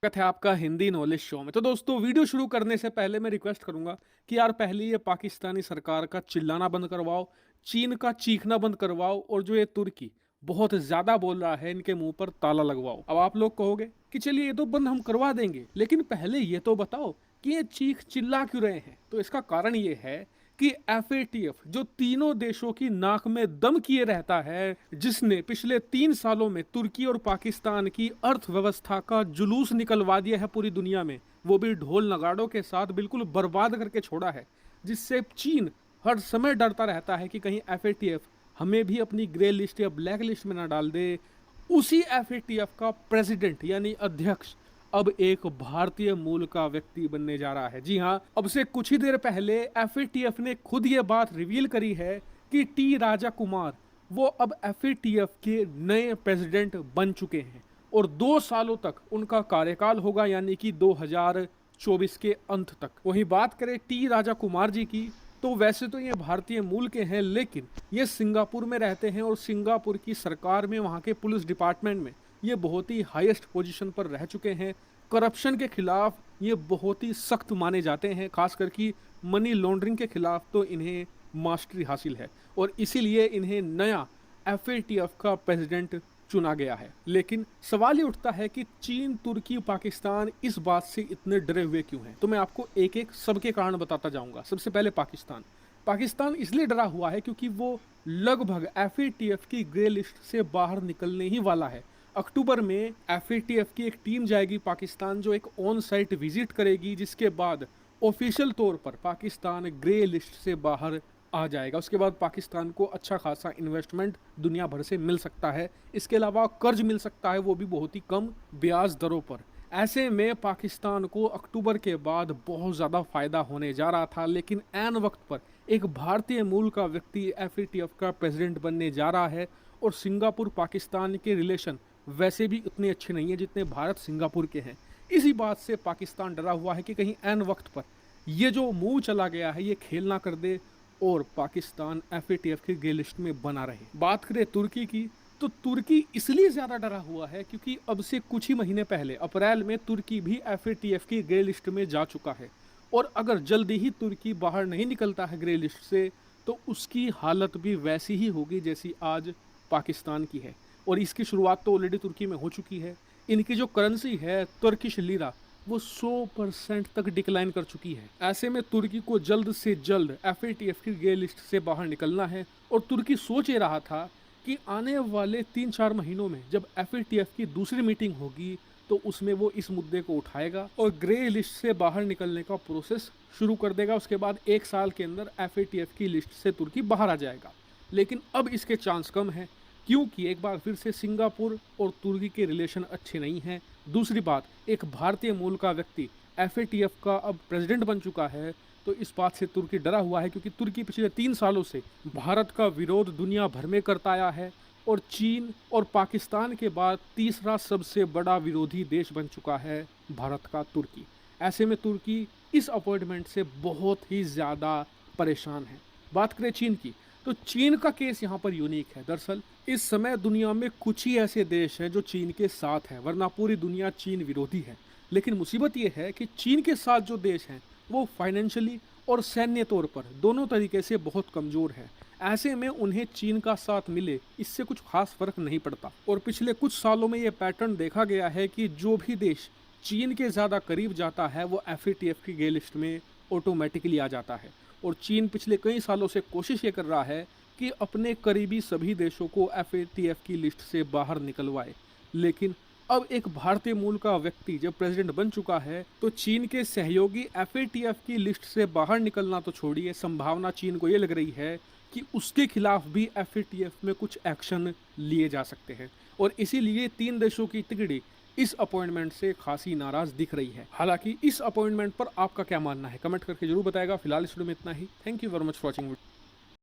स्वागत है आपका हिंदी नॉलेज शो में। तो दोस्तों, वीडियो शुरू करने से पहले मैं रिक्वेस्ट करूंगा कि यार पहले ये पाकिस्तानी सरकार का चिल्लाना बंद करवाओ, चीन का चीखना बंद करवाओ, और जो ये तुर्की बहुत ज्यादा बोल रहा है इनके मुंह पर ताला लगवाओ। अब आप लोग कहोगे कि चलिए ये तो बंद हम करवा देंगे, लेकिन पहले ये तो बताओ कि ये चीख चिल्ला क्यों रहे हैं। तो इसका कारण ये है कि एफएटीएफ जो तीनों देशों की नाक में दम किए रहता है, जिसने पिछले 3 सालों में तुर्की और पाकिस्तान की अर्थव्यवस्था का जुलूस निकलवा दिया है पूरी दुनिया में, वो भी ढोल नगाड़ों के साथ बिल्कुल बर्बाद करके छोड़ा है, जिससे चीन हर समय डरता रहता है कि कहीं एफएटीएफ हमें भी अपनी ग्रे लिस्ट या ब्लैक लिस्ट में ना डाल दे। उसी एफएटीएफ का प्रेसिडेंट यानी अध्यक्ष अब एक भारतीय मूल का व्यक्ति बनने जा रहा है। जी हाँ, अब से कुछ ही देर पहले एफएटीएफ ने खुद ये बात रिवील करी है कि टी राजा कुमार वो अब एफएटीएफ के नए प्रेसिडेंट बन चुके हैं और 2 सालों तक उनका कार्यकाल होगा, यानी कि 2024 के अंत तक। वहीं बात करें टी राजा कुमार जी की, तो वैसे तो ये भारतीय मूल के हैं, लेकिन ये सिंगापुर में रहते हैं और सिंगापुर की सरकार में, वहाँ के पुलिस डिपार्टमेंट में ये बहुत ही हाईएस्ट पोजीशन पर रह चुके हैं। करप्शन के खिलाफ ये बहुत ही सख्त माने जाते हैं, खासकर कि मनी लॉन्ड्रिंग के खिलाफ तो इन्हें मास्टरी हासिल है और इसीलिए इन्हें नया एफएटीएफ का प्रेसिडेंट चुना गया है। लेकिन सवाल ये उठता है कि चीन, तुर्की, पाकिस्तान इस बात से इतने डरे हुए क्यों हैं। तो मैं आपको एक एक सबके कारण बताता जाऊंगा। सबसे पहले पाकिस्तान। पाकिस्तान इसलिए डरा हुआ है क्योंकि वो लगभग एफएटीएफ की ग्रे लिस्ट से बाहर निकलने ही वाला है। अक्टूबर में एफएटीएफ की एक टीम जाएगी पाकिस्तान, जो एक ऑन साइट विजिट करेगी, जिसके बाद ऑफिशियल तौर पर पाकिस्तान ग्रे लिस्ट से बाहर आ जाएगा। उसके बाद पाकिस्तान को अच्छा खासा इन्वेस्टमेंट दुनिया भर से मिल सकता है। इसके अलावा कर्ज मिल सकता है, वो भी बहुत ही कम ब्याज दरों पर। ऐसे में पाकिस्तान को अक्टूबर के बाद बहुत ज़्यादा फायदा होने जा रहा था, लेकिन ऐन वक्त पर एक भारतीय मूल का व्यक्ति एफएटीएफ का प्रेसिडेंट बनने जा रहा है। और सिंगापुर पाकिस्तान के रिलेशन वैसे भी उतने अच्छे नहीं है जितने भारत सिंगापुर के हैं। इसी बात से पाकिस्तान डरा हुआ है कि कहीं ऐन वक्त पर ये जो मूव चला गया है ये खेल ना कर दे और पाकिस्तान एफएटीएफ के ग्रे लिस्ट में बना रहे। बात करें तुर्की की, तो तुर्की इसलिए ज़्यादा डरा हुआ है क्योंकि अब से कुछ ही महीने पहले अप्रैल में तुर्की भी एफएटीएफ की ग्रे लिस्ट में जा चुका है। और अगर जल्दी ही तुर्की बाहर नहीं निकलता है ग्रे लिस्ट से, तो उसकी हालत भी वैसी ही होगी जैसी आज पाकिस्तान की है। और इसकी शुरुआत तो ऑलरेडी तुर्की में हो चुकी है। इनकी जो करेंसी है तुर्किश लीरा, वो 100% तक डिक्लाइन कर चुकी है। ऐसे में तुर्की को जल्द से जल्द एफएटीएफ की ग्रे लिस्ट से बाहर निकलना है। और तुर्की सोच ही रहा था कि आने वाले 3-4 महीनों में जब एफएटीएफ की दूसरी मीटिंग होगी तो उसमें वो इस मुद्दे को उठाएगा और ग्रे लिस्ट से बाहर निकलने का प्रोसेस शुरू कर देगा। उसके बाद 1 साल के अंदर एफएटीएफ की लिस्ट से तुर्की बाहर आ जाएगा। लेकिन अब इसके चांस कम है, क्योंकि एक बार फिर से सिंगापुर और तुर्की के रिलेशन अच्छे नहीं हैं। दूसरी बात, एक भारतीय मूल का व्यक्ति एफएटीएफ का अब प्रेसिडेंट बन चुका है, तो इस बात से तुर्की डरा हुआ है क्योंकि तुर्की पिछले 3 सालों से भारत का विरोध दुनिया भर में करता आया है और चीन और पाकिस्तान के बाद तीसरा सबसे बड़ा विरोधी देश बन चुका है भारत का तुर्की। ऐसे में तुर्की इस अपॉइंटमेंट से बहुत ही ज़्यादा परेशान है। बात करें चीन की, तो चीन का केस यहाँ पर यूनिक है। दरअसल इस समय दुनिया में कुछ ही ऐसे देश हैं जो चीन के साथ हैं, वरना पूरी दुनिया चीन विरोधी है। लेकिन मुसीबत ये है कि चीन के साथ जो देश हैं वो फाइनेंशियली और सैन्य तौर पर दोनों तरीके से बहुत कमज़ोर है। ऐसे में उन्हें चीन का साथ मिले इससे कुछ खास फर्क नहीं पड़ता। और पिछले कुछ सालों में ये पैटर्न देखा गया है कि जो भी देश चीन के ज़्यादा करीब जाता है वो एफएटीएफ की ग्रे लिस्ट में ऑटोमेटिकली आ जाता है। और चीन पिछले कई सालों से कोशिश ये कर रहा है कि अपने करीबी सभी देशों को एफएटीएफ की लिस्ट से बाहर निकलवाए। लेकिन अब एक भारतीय मूल का व्यक्ति जब प्रेसिडेंट बन चुका है, तो चीन के सहयोगी एफएटीएफ की लिस्ट से बाहर निकलना तो छोड़िए, संभावना चीन को ये लग रही है कि उसके खिलाफ भी एफएटीएफ में कुछ एक्शन लिए जा सकते हैं। और इसीलिए 3 देशों की तिगड़ी इस अपॉइंटमेंट से खासी नाराज दिख रही है। हालांकि इस अपॉइंटमेंट पर आपका क्या मानना है, कमेंट करके जरूर बताएगा। फिलहाल इस वीडियो में इतना ही। Thank you very much for watching.